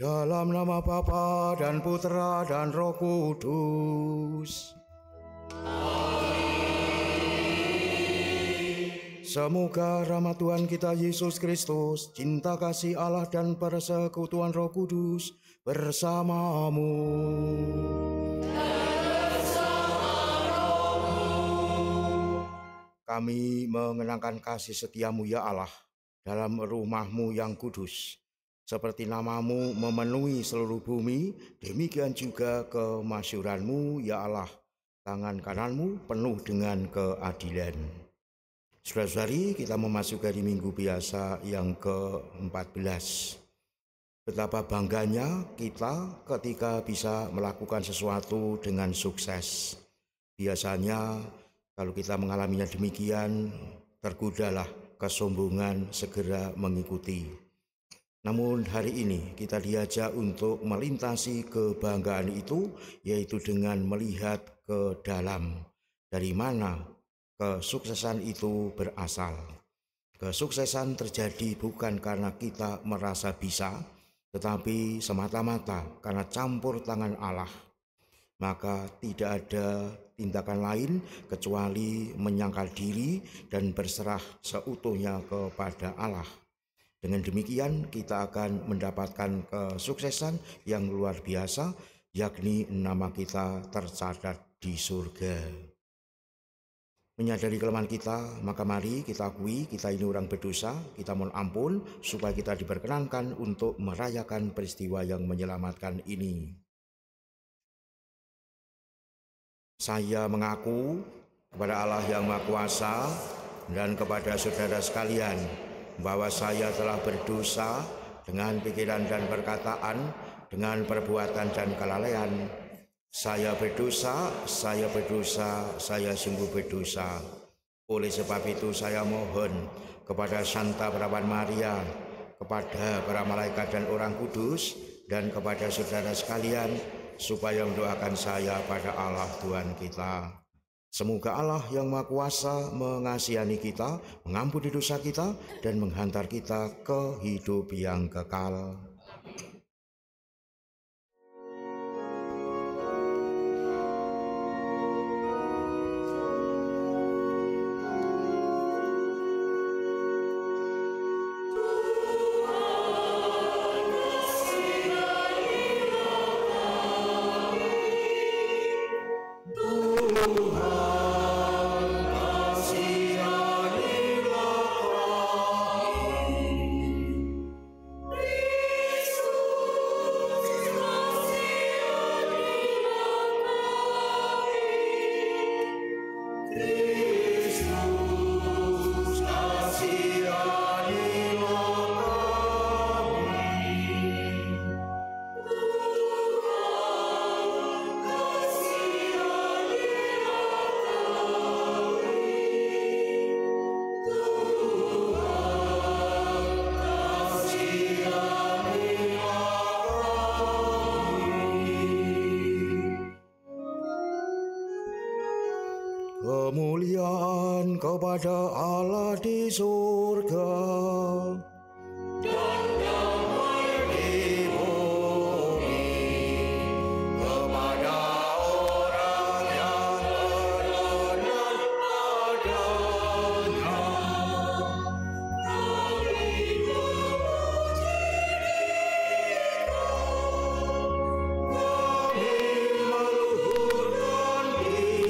Dalam nama Bapa dan Putra dan Roh Kudus. Semoga rahmat Tuhan kita Yesus Kristus, cinta kasih Allah dan persekutuan Roh Kudus bersamamu. Kami mengenangkan kasih setiamu ya Allah dalam rumah-Mu yang kudus. Seperti namamu memenuhi seluruh bumi, demikian juga kemasyuran-Mu ya Allah. Tangan kananmu penuh dengan keadilan. Saudara-saudari, kita memasuki hari Minggu biasa yang ke-14. Betapa bangganya kita ketika bisa melakukan sesuatu dengan sukses. Biasanya kalau kita mengalaminya demikian, tergodalah kesombongan segera mengikuti. Namun hari ini kita diajak untuk melintasi kebanggaan itu, yaitu dengan melihat ke dalam. Dari mana kesuksesan itu berasal? Kesuksesan terjadi bukan karena kita merasa bisa, tetapi semata-mata karena campur tangan Allah. Maka tidak ada tindakan lain kecuali menyangkal diri dan berserah seutuhnya kepada Allah. Dengan demikian kita akan mendapatkan kesuksesan yang luar biasa, yakni nama kita tercatat di surga. Menyadari kelemahan kita, maka mari kita akui kita ini orang berdosa, kita mohon ampun supaya kita diperkenankan untuk merayakan peristiwa yang menyelamatkan ini. Saya mengaku kepada Allah yang Maha Kuasa dan kepada saudara sekalian bahwa saya telah berdosa dengan pikiran dan perkataan, dengan perbuatan dan kelalaian. Saya berdosa, saya sungguh berdosa. Oleh sebab itu saya mohon kepada Santa Perawan Maria, kepada para malaikat dan orang kudus, dan kepada saudara sekalian, supaya mendoakan saya pada Allah Tuhan kita. Semoga Allah yang Maha Kuasa mengasihani kita, mengampuni dosa kita, dan menghantar kita ke hidup yang kekal. Kemuliaan kepada Allah di surga dan damai di bumi kepada orang yang beriman padanya. Kami memuji Dia, kami meluhurkan Dia.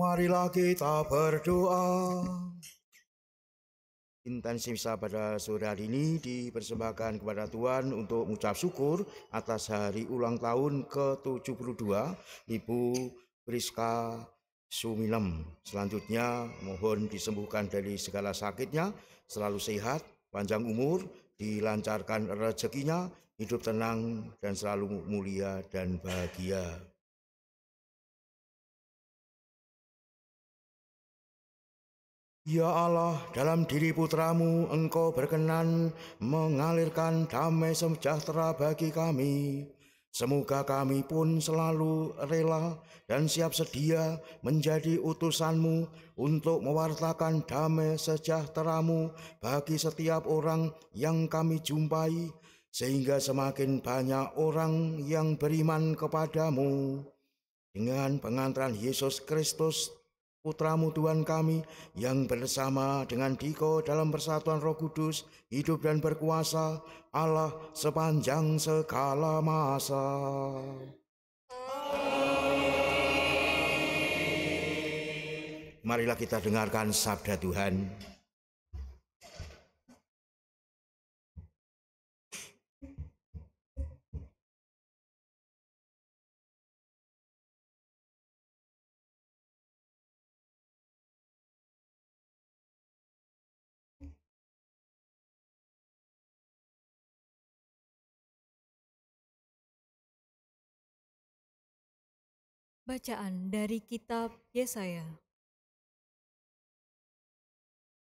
Marilah kita berdoa. Intensi misa pada sore hari ini dipersembahkan kepada Tuhan untuk mengucap syukur atas hari ulang tahun ke-72 Ibu Priska Suminem. Selanjutnya mohon disembuhkan dari segala sakitnya, selalu sehat, panjang umur, dilancarkan rezekinya, hidup tenang dan selalu mulia dan bahagia. Ya Allah, dalam diri putramu Engkau berkenan mengalirkan damai sejahtera bagi kami. Semoga kami pun selalu rela dan siap sedia menjadi utusan-Mu untuk mewartakan damai sejahtera-Mu bagi setiap orang yang kami jumpai, sehingga semakin banyak orang yang beriman kepadamu. Dengan pengantaran Yesus Kristus, Putra-Mu Tuhan kami, yang bersama dengan Diko dalam persatuan Roh Kudus, hidup dan berkuasa Allah sepanjang segala masa. Marilah kita dengarkan sabda Tuhan. Bacaan dari kitab Yesaya.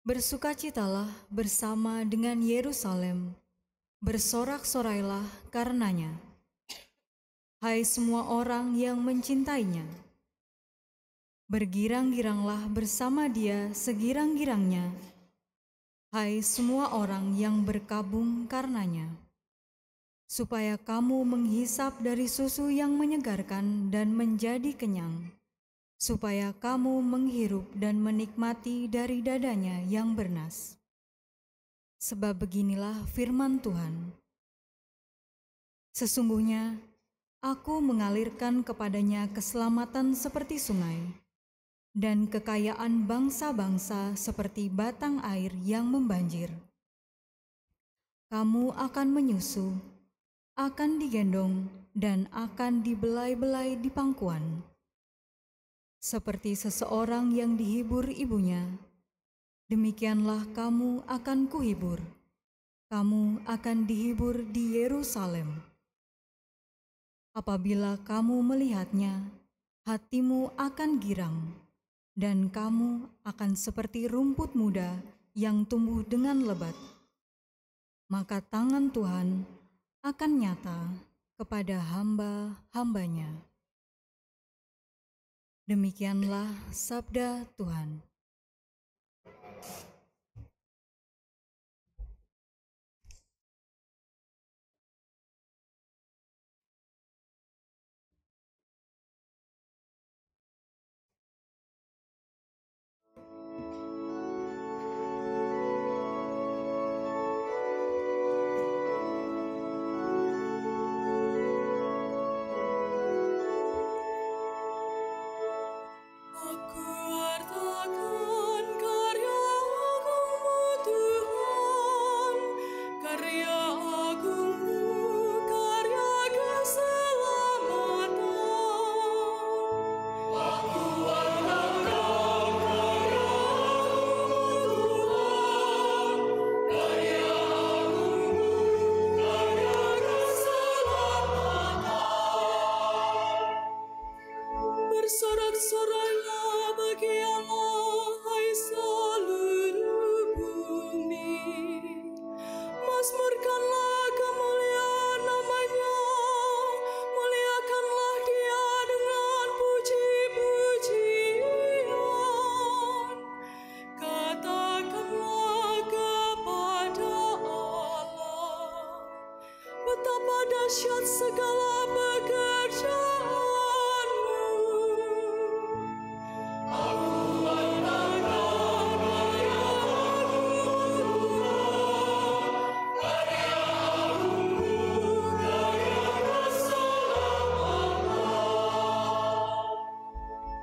Bersukacitalah bersama dengan Yerusalem, bersorak-sorailah karenanya. Hai semua orang yang mencintainya, bergirang-giranglah bersama dia segirang-girangnya. Hai semua orang yang berkabung karenanya, supaya kamu menghisap dari susu yang menyegarkan dan menjadi kenyang, supaya kamu menghirup dan menikmati dari dadanya yang bernas. Sebab beginilah firman Tuhan. Sesungguhnya, Aku mengalirkan kepadanya keselamatan seperti sungai, dan kekayaan bangsa-bangsa seperti batang air yang membanjir. Kamu akan menyusu, akan digendong, dan akan dibelai-belai di pangkuan. Seperti seseorang yang dihibur ibunya, demikianlah kamu akan kuhibur. Kamu akan dihibur di Yerusalem. Apabila kamu melihatnya, hatimu akan girang, dan kamu akan seperti rumput muda yang tumbuh dengan lebat. Maka tangan Tuhan akan nyata kepada hamba-hambanya. Demikianlah sabda Tuhan.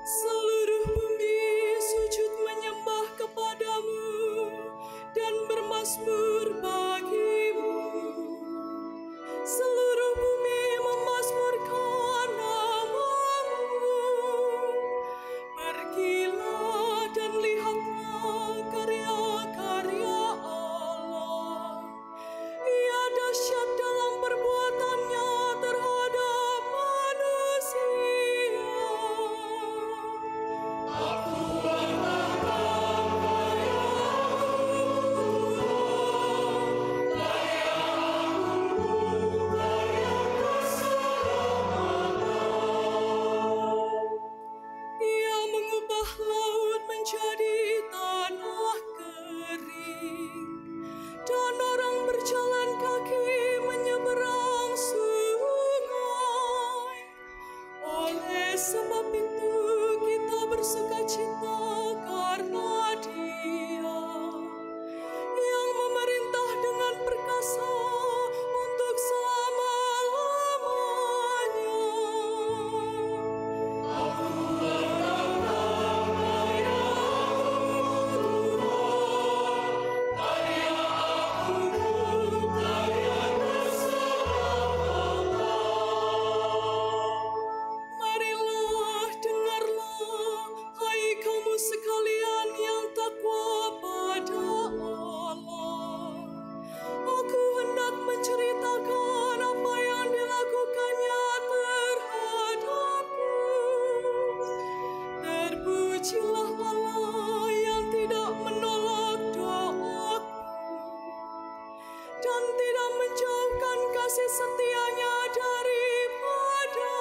Seluruh bumi dan tidak menjauhkan kasih setia-Nya daripadaku.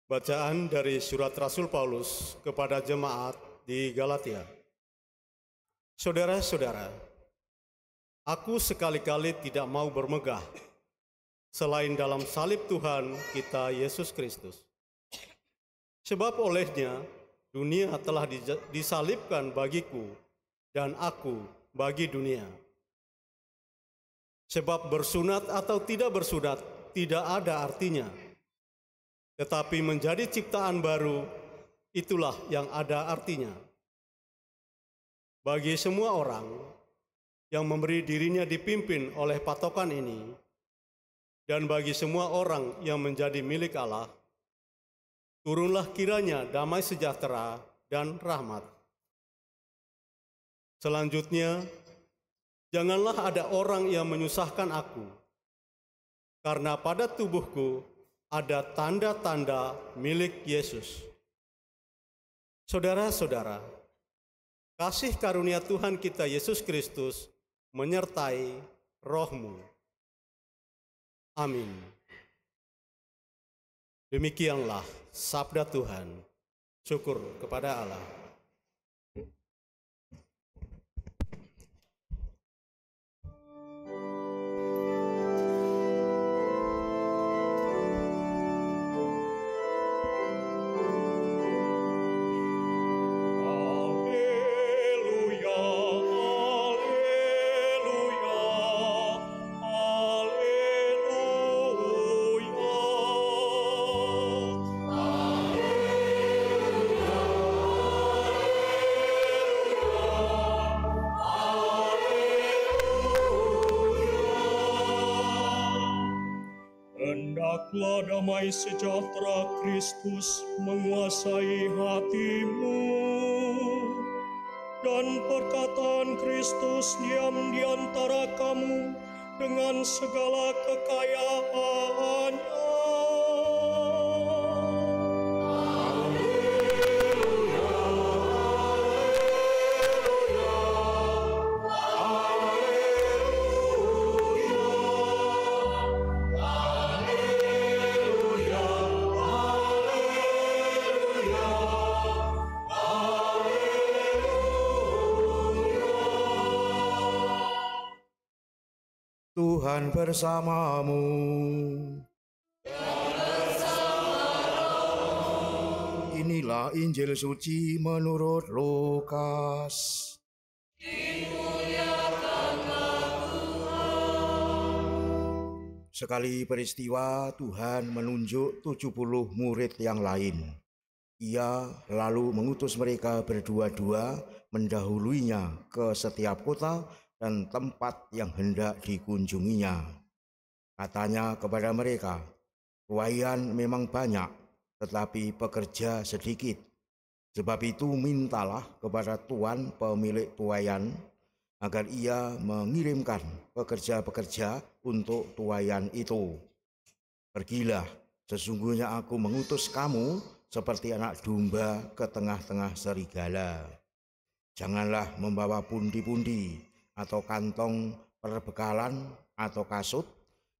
Bacaan dari surat Rasul Paulus kepada jemaat di Galatia. Saudara-saudara, aku sekali-kali tidak mau bermegah selain dalam salib Tuhan kita Yesus Kristus. Sebab olehnya dunia telah disalibkan bagiku dan aku bagi dunia. Sebab bersunat atau tidak bersunat tidak ada artinya. Tetapi menjadi ciptaan baru, itulah yang ada artinya. Bagi semua orang yang memberi dirinya dipimpin oleh patokan ini, dan bagi semua orang yang menjadi milik Allah, turunlah kiranya damai sejahtera dan rahmat. Selanjutnya, janganlah ada orang yang menyusahkan aku, karena pada tubuhku ada tanda-tanda milik Yesus. Saudara-saudara, kasih karunia Tuhan kita Yesus Kristus menyertai rohmu. Amin. Demikianlah sabda Tuhan. Syukur kepada Allah. Hendaklah damai sejahtera Kristus menguasai hatimu, dan perkataan Kristus diam di antara kamu dengan segala kekayaannya. Tuhan bersamamu. Inilah Injil suci menurut Lukas. Sekali peristiwa Tuhan menunjuk 70 murid yang lain. Ia lalu mengutus mereka berdua-dua mendahuluinya ke setiap kota dan tempat yang hendak dikunjunginya. Katanya kepada mereka, tuaian memang banyak, tetapi pekerja sedikit. Sebab itu mintalah kepada Tuan pemilik tuaian, agar ia mengirimkan pekerja-pekerja untuk tuaian itu. Pergilah, sesungguhnya aku mengutus kamu seperti anak domba ke tengah-tengah serigala. Janganlah membawa pundi-pundi, atau kantong perbekalan atau kasut,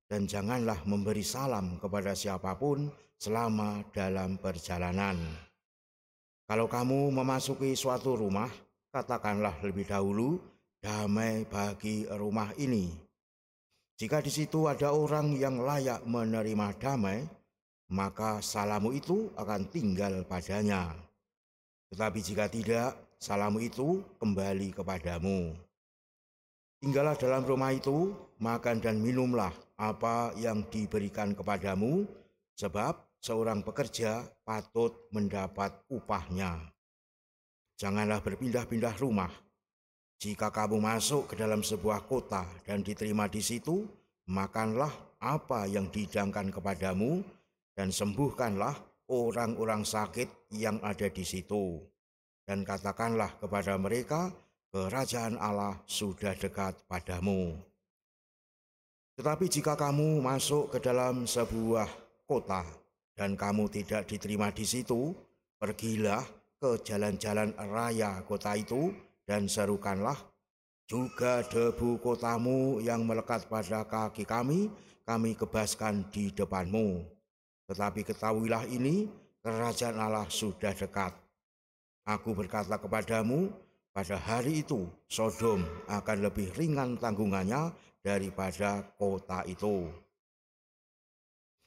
dan janganlah memberi salam kepada siapapun selama dalam perjalanan. Kalau kamu memasuki suatu rumah, katakanlah lebih dahulu, damai bagi rumah ini. Jika di situ ada orang yang layak menerima damai, maka salammu itu akan tinggal padanya. Tetapi jika tidak, salammu itu kembali kepadamu. Tinggallah dalam rumah itu, makan dan minumlah apa yang diberikan kepadamu, sebab seorang pekerja patut mendapat upahnya. Janganlah berpindah-pindah rumah. Jika kamu masuk ke dalam sebuah kota dan diterima di situ, makanlah apa yang dihidangkan kepadamu, dan sembuhkanlah orang-orang sakit yang ada di situ. Dan katakanlah kepada mereka, kerajaan Allah sudah dekat padamu. Tetapi jika kamu masuk ke dalam sebuah kota dan kamu tidak diterima di situ, pergilah ke jalan-jalan raya kota itu dan serukanlah, juga debu kotamu yang melekat pada kaki kami kebaskan di depanmu. Tetapi ketahuilah ini, kerajaan Allah sudah dekat. Aku berkata kepadamu, pada hari itu Sodom akan lebih ringan tanggungannya daripada kota itu.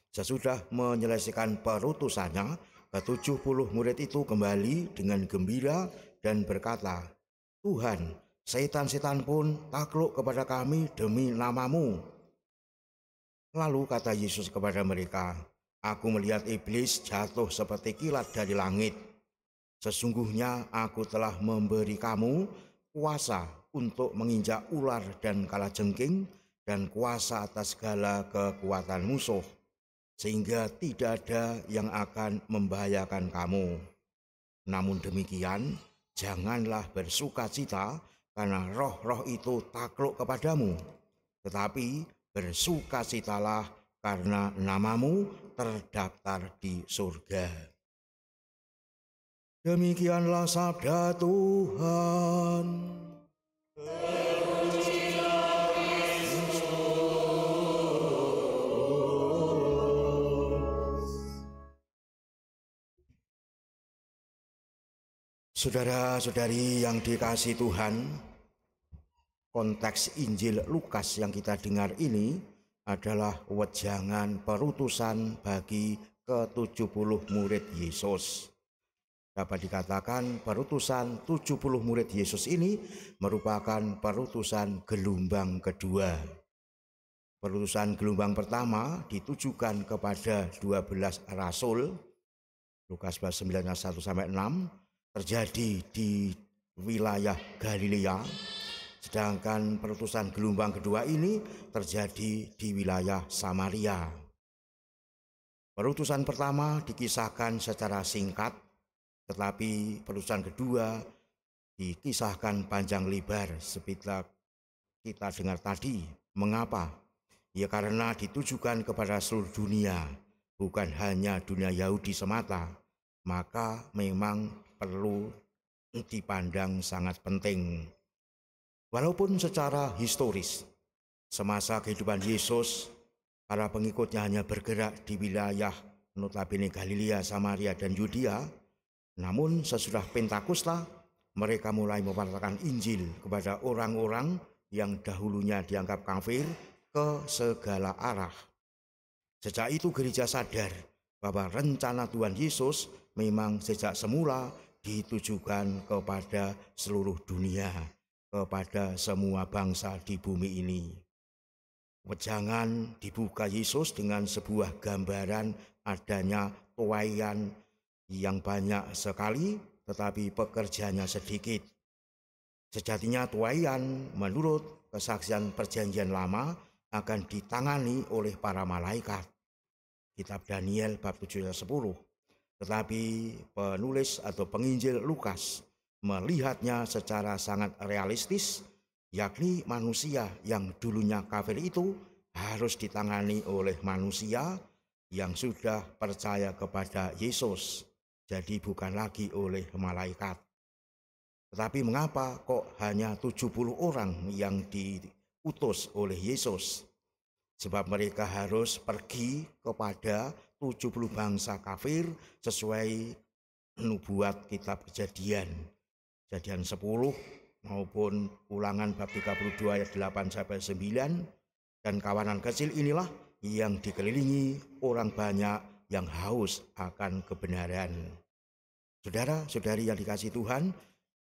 Sesudah menyelesaikan perutusannya, ke-70 murid itu kembali dengan gembira dan berkata, Tuhan, setan-setan pun takluk kepada kami demi namamu. Lalu kata Yesus kepada mereka, Aku melihat iblis jatuh seperti kilat dari langit. Sesungguhnya aku telah memberi kamu kuasa untuk menginjak ular dan kalajengking dan kuasa atas segala kekuatan musuh, sehingga tidak ada yang akan membahayakan kamu. Namun demikian, janganlah bersukacita karena roh-roh itu takluk kepadamu, tetapi bersukacitalah karena namamu terdaftar di surga. Demikianlah sabda Tuhan. Saudara-saudari yang dikasihi Tuhan, konteks Injil Lukas yang kita dengar ini adalah wejangan perutusan bagi ke-70 murid Yesus. Dapat dikatakan perutusan 70 murid Yesus ini merupakan perutusan gelombang kedua. Perutusan gelombang pertama ditujukan kepada 12 rasul, Lukas 9 ayat 1-6, terjadi di wilayah Galilea, sedangkan perutusan gelombang kedua ini terjadi di wilayah Samaria. Perutusan pertama dikisahkan secara singkat, tetapi perutusan kedua dikisahkan panjang lebar seperti kita dengar tadi. Mengapa? Ya karena ditujukan kepada seluruh dunia, bukan hanya dunia Yahudi semata. Maka memang perlu dipandang sangat penting. Walaupun secara historis, semasa kehidupan Yesus, para pengikutnya hanya bergerak di wilayah notabene Galilea, Samaria, dan Yudea, namun sesudah Pentakosta, mereka mulai mewartakan Injil kepada orang-orang yang dahulunya dianggap kafir ke segala arah. Sejak itu gereja sadar bahwa rencana Tuhan Yesus memang sejak semula ditujukan kepada seluruh dunia, kepada semua bangsa di bumi ini. Wejangan dibuka Yesus dengan sebuah gambaran adanya tuaian yang banyak sekali, tetapi pekerjaannya sedikit. Sejatinya tuaian menurut kesaksian perjanjian lama akan ditangani oleh para malaikat. Kitab Daniel bab 7 ayat 10. Tetapi penulis atau penginjil Lukas melihatnya secara sangat realistis, yakni manusia yang dulunya kafir itu harus ditangani oleh manusia yang sudah percaya kepada Yesus. Jadi bukan lagi oleh malaikat. Tetapi mengapa kok hanya 70 orang yang diutus oleh Yesus? Sebab mereka harus pergi kepada 70 bangsa kafir sesuai nubuat kitab Kejadian. Kejadian 10 maupun Ulangan bab 32 ayat 8-9. Dan kawanan kecil inilah yang dikelilingi orang banyak yang haus akan kebenaran. Saudara-saudari yang dikasihi Tuhan,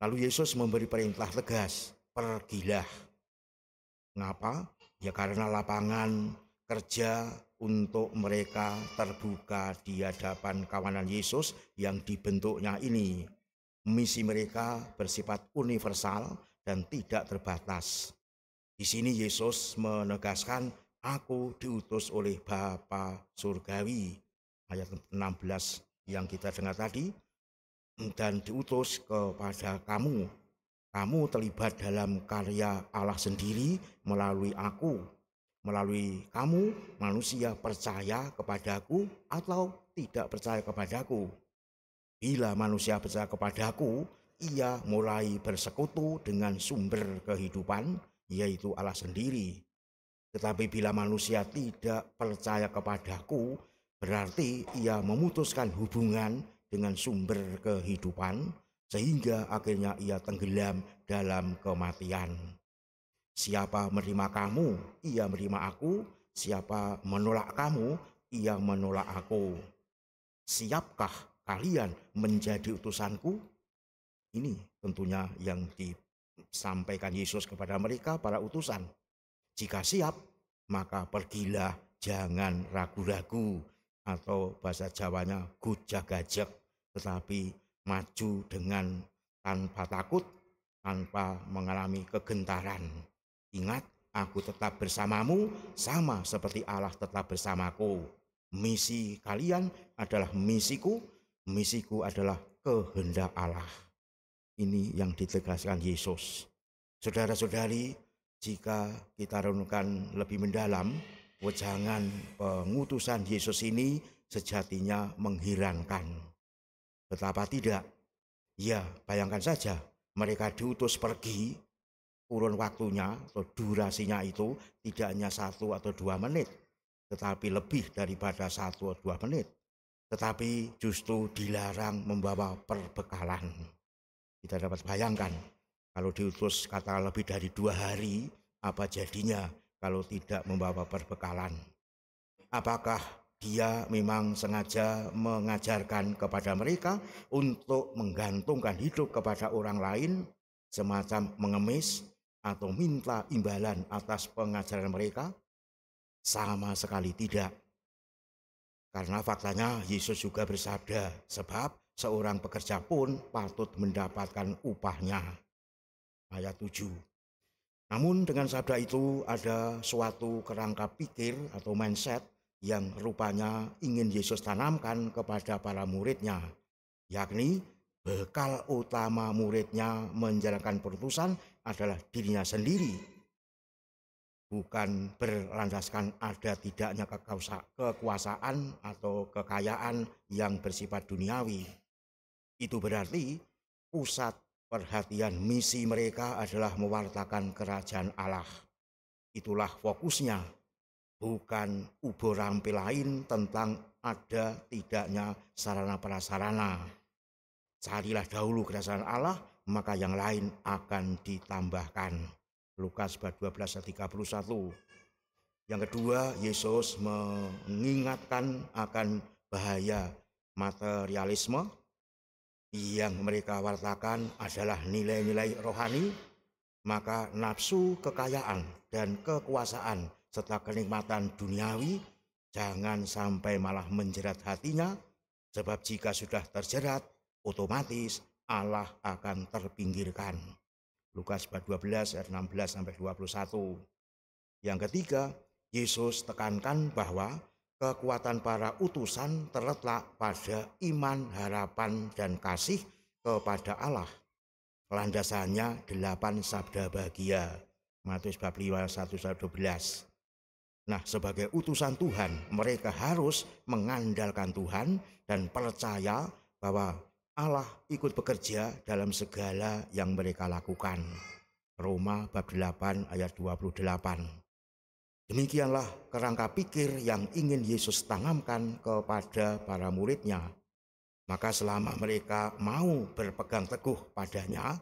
lalu Yesus memberi perintah tegas, pergilah. Mengapa? Ya karena lapangan kerja untuk mereka terbuka di hadapan kawanan Yesus yang dibentuknya ini. Misi mereka bersifat universal dan tidak terbatas. Di sini Yesus menegaskan Aku diutus oleh Bapa Surgawi, ayat 16 yang kita dengar tadi, dan diutus kepada kamu. Kamu terlibat dalam karya Allah sendiri melalui aku. Melalui kamu, manusia percaya kepadaku atau tidak percaya kepadaku. Bila manusia percaya kepadaku, ia mulai bersekutu dengan sumber kehidupan, yaitu Allah sendiri. Tetapi bila manusia tidak percaya kepadaku, berarti ia memutuskan hubungan dengan sumber kehidupan, sehingga akhirnya ia tenggelam dalam kematian. Siapa menerima kamu, ia menerima aku. Siapa menolak kamu, ia menolak aku. Siapkah kalian menjadi utusanku? Ini tentunya yang disampaikan Yesus kepada mereka, para utusan. Jika siap, maka pergilah, jangan ragu-ragu, atau bahasa Jawanya gujag-gajeg, tetapi maju dengan tanpa takut, tanpa mengalami kegentaran. Ingat, aku tetap bersamamu, sama seperti Allah tetap bersamaku. Misi kalian adalah misiku, misiku adalah kehendak Allah. Ini yang ditegaskan Yesus. Saudara-saudari, jika kita renungkan lebih mendalam, wejangan pengutusan Yesus ini sejatinya mengherankan. Betapa tidak? Ya, bayangkan saja, mereka diutus pergi, kurun waktunya atau durasinya itu tidak hanya 1 atau 2 menit, tetapi lebih daripada 1 atau 2 menit. Tetapi justru dilarang membawa perbekalan. Kita dapat bayangkan, kalau diutus kata lebih dari 2 hari, apa jadinya kalau tidak membawa perbekalan? Apakah dia memang sengaja mengajarkan kepada mereka untuk menggantungkan hidup kepada orang lain, semacam mengemis atau minta imbalan atas pengajaran mereka? Sama sekali tidak. Karena faktanya Yesus juga bersabda, sebab seorang pekerja pun patut mendapatkan upahnya. Ayat 7. Namun dengan sabda itu ada suatu kerangka pikir atau mindset yang rupanya ingin Yesus tanamkan kepada para muridnya, yakni bekal utama muridnya menjalankan perutusan adalah dirinya sendiri, bukan berlandaskan ada tidaknya kekuasaan atau kekayaan yang bersifat duniawi. Itu berarti pusat perhatian misi mereka adalah mewartakan kerajaan Allah. Itulah fokusnya, bukan ubur rampil lain tentang ada tidaknya sarana prasarana. Carilah dahulu kerajaan Allah, maka yang lain akan ditambahkan. Lukas 12:31. Yang kedua, Yesus mengingatkan akan bahaya materialisme. Yang mereka wartakan adalah nilai-nilai rohani, maka nafsu kekayaan dan kekuasaan serta kenikmatan duniawi jangan sampai malah menjerat hatinya, sebab jika sudah terjerat, otomatis Allah akan terpinggirkan. Lukas 12 ayat 16-21. Yang ketiga, Yesus tekankan bahwa kekuatan para utusan terletak pada iman, harapan, dan kasih kepada Allah. Landasannya 8 sabda bahagia. Matius 5:1-12. Nah, sebagai utusan Tuhan, mereka harus mengandalkan Tuhan dan percaya bahwa Allah ikut bekerja dalam segala yang mereka lakukan. Roma bab 8 ayat 28. Demikianlah kerangka pikir yang ingin Yesus tanamkan kepada para muridnya. Maka selama mereka mau berpegang teguh padanya,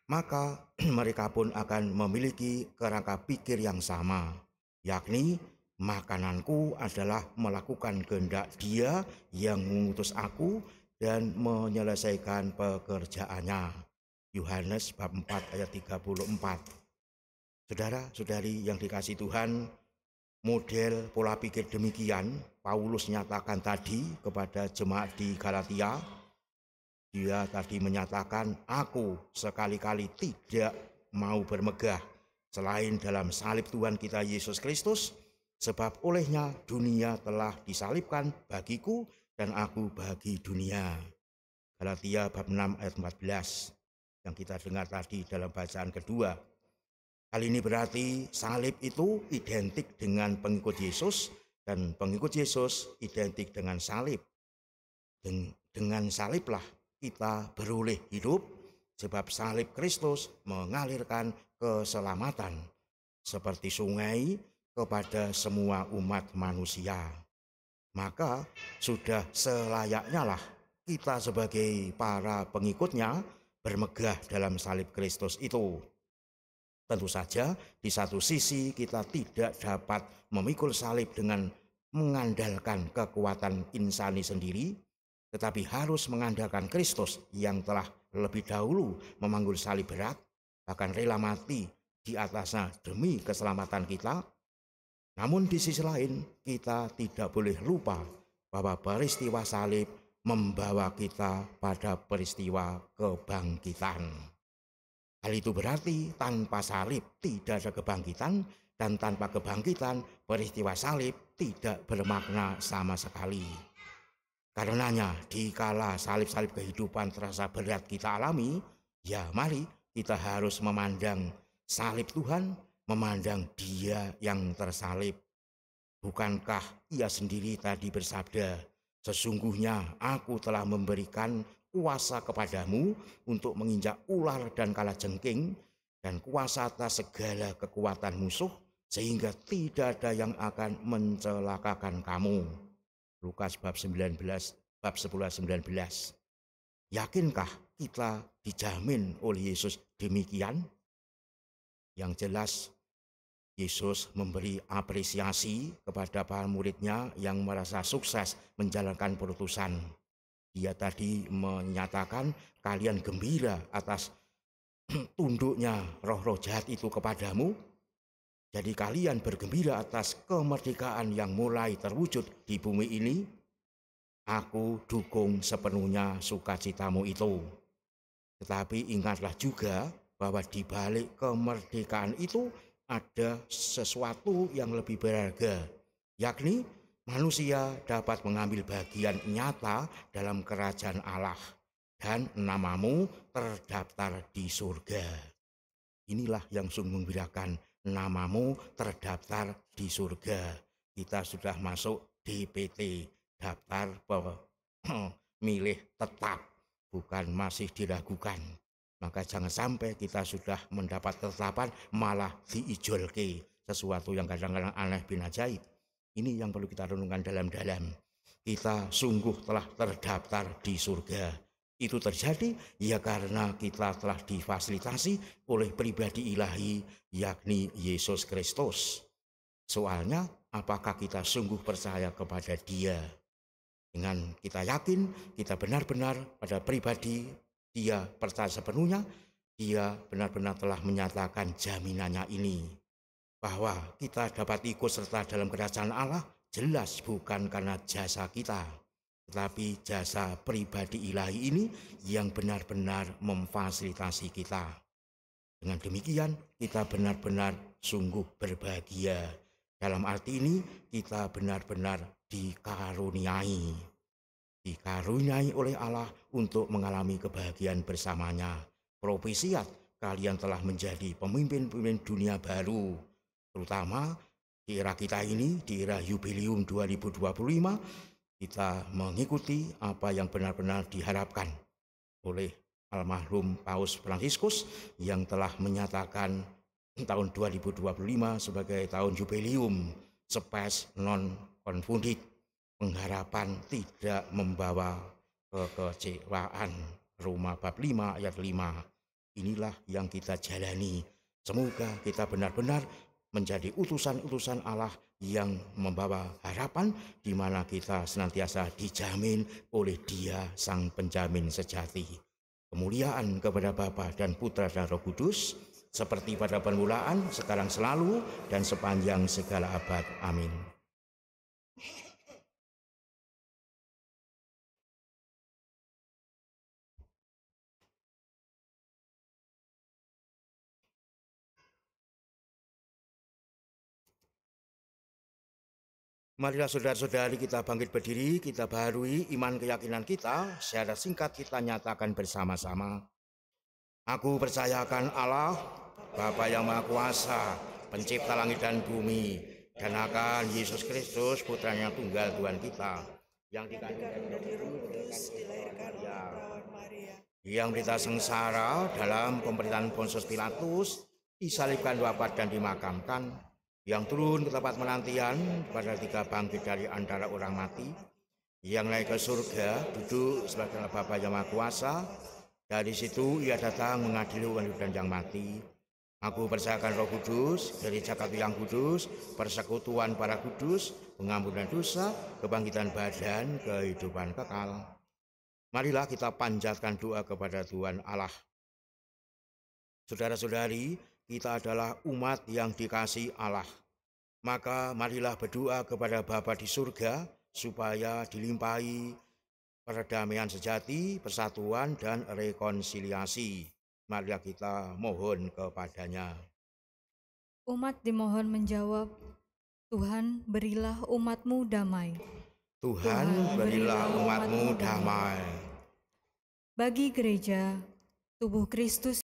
maka mereka pun akan memiliki kerangka pikir yang sama, yakni makananku adalah melakukan kehendak Dia yang mengutus aku dan menyelesaikan pekerjaannya. Yohanes bab 4 ayat 34. Saudara-saudari yang dikasihi Tuhan, model pola pikir demikian Paulus nyatakan tadi kepada jemaat di Galatia. Dia tadi menyatakan, aku sekali-kali tidak mau bermegah selain dalam salib Tuhan kita Yesus Kristus, Sebab olehnya dunia telah disalibkan bagiku dan aku bagi dunia. Galatia bab 6 ayat 14 yang kita dengar tadi dalam bacaan kedua. Hal ini berarti salib itu identik dengan pengikut Yesus dan pengikut Yesus identik dengan salib. Dengan saliblah kita beroleh hidup, sebab salib Kristus mengalirkan keselamatan seperti sungai kepada semua umat manusia. Maka sudah selayaknya lah kita sebagai para pengikutnya bermegah dalam salib Kristus itu. Tentu saja di satu sisi kita tidak dapat memikul salib dengan mengandalkan kekuatan insani sendiri, tetapi harus mengandalkan Kristus yang telah lebih dahulu memanggul salib berat, bahkan rela mati di atasnya demi keselamatan kita. Namun di sisi lain kita tidak boleh lupa bahwa peristiwa salib membawa kita pada peristiwa kebangkitan. Hal itu berarti tanpa salib tidak ada kebangkitan, dan tanpa kebangkitan peristiwa salib tidak bermakna sama sekali. Karenanya dikala salib-salib kehidupan terasa berat kita alami, ya mari kita harus memandang salib Tuhan, memandang Dia yang tersalib. Bukankah Ia sendiri tadi bersabda, sesungguhnya aku telah memberikan kuasa kepadamu untuk menginjak ular dan kalajengking, dan kuasa atas segala kekuatan musuh, sehingga tidak ada yang akan mencelakakan kamu. Lukas bab 19, bab 11-19. Yakinkah kita dijamin oleh Yesus demikian? Yang jelas, Yesus memberi apresiasi kepada para muridnya yang merasa sukses menjalankan perutusan. Dia tadi menyatakan kalian gembira atas tunduknya roh-roh jahat itu kepadamu. Jadi kalian bergembira atas kemerdekaan yang mulai terwujud di bumi ini. Aku dukung sepenuhnya sukacitamu itu. Tetapi ingatlah juga bahwa di balik kemerdekaan itu ada sesuatu yang lebih berharga, yakni manusia dapat mengambil bagian nyata dalam kerajaan Allah dan namamu terdaftar di surga. Inilah yang sungguh membirakan, namamu terdaftar di surga. Kita sudah masuk DPT, daftar pemilih tetap, bukan masih diragukan. Maka jangan sampai kita sudah mendapat ketetapan malah diijolke, sesuatu yang kadang-kadang aneh bin ajaib. Ini yang perlu kita renungkan dalam-dalam. Kita sungguh telah terdaftar di surga. Itu terjadi ya karena kita telah difasilitasi oleh pribadi ilahi, yakni Yesus Kristus. Soalnya, apakah kita sungguh percaya kepada Dia? Dengan kita yakin, kita benar-benar pada pribadi Dia percaya sepenuhnya, Dia benar-benar telah menyatakan jaminannya ini, bahwa kita dapat ikut serta dalam kerajaan Allah, jelas bukan karena jasa kita, tetapi jasa pribadi ilahi ini yang benar-benar memfasilitasi kita. Dengan demikian kita benar-benar sungguh berbahagia. Dalam arti ini kita benar-benar dikaruniai oleh Allah untuk mengalami kebahagiaan bersamanya. Propesiat, kalian telah menjadi pemimpin-pemimpin dunia baru, terutama di era kita ini, di era Jubileum 2025, kita mengikuti apa yang benar-benar diharapkan oleh almarhum Paus Fransiskus yang telah menyatakan tahun 2025 sebagai tahun Jubileum Spes non confundit, pengharapan tidak membawa kekecewaan. Roma bab 5 ayat 5. Inilah yang kita jalani. Semoga kita benar-benar menjadi utusan-utusan Allah yang membawa harapan, di mana kita senantiasa dijamin oleh Dia Sang Penjamin sejati. Kemuliaan kepada Bapa dan Putra dan Roh Kudus, seperti pada permulaan, sekarang, selalu, dan sepanjang segala abad. Amin. Marilah saudara-saudari kita bangkit berdiri, kita baharui iman keyakinan kita, secara singkat kita nyatakan bersama-sama. Aku percayakan Allah, Bapa yang Maha Kuasa, pencipta langit dan bumi, dan akan Yesus Kristus, Putranya tunggal Tuhan kita, yang dikandung dari Roh Kudus, dilahirkan oleh perawan Maria, yang berita sengsara dalam pemerintahan Pontius Pilatus, disalibkan, wafat dan dimakamkan, yang turun ke tempat penantian pada tiga bangkit dari antara orang mati, yang naik ke surga, duduk sebagai Bapa yang Maha Kuasa. Dari situ ia datang mengadili orang hidup dan yang mati. Aku percayakan Roh Kudus, gereja Katolik yang kudus, persekutuan para kudus, pengampunan dosa, kebangkitan badan, kehidupan kekal. Marilah kita panjatkan doa kepada Tuhan Allah. Saudara-saudari, kita adalah umat yang dikasihi Allah. Maka marilah berdoa kepada Bapa di surga supaya dilimpahi perdamaian sejati, persatuan, dan rekonsiliasi. Marilah kita mohon kepadanya. Umat dimohon menjawab, Tuhan berilah umat-Mu damai. Tuhan berilah umat-Mu damai. Bagi gereja, tubuh Kristus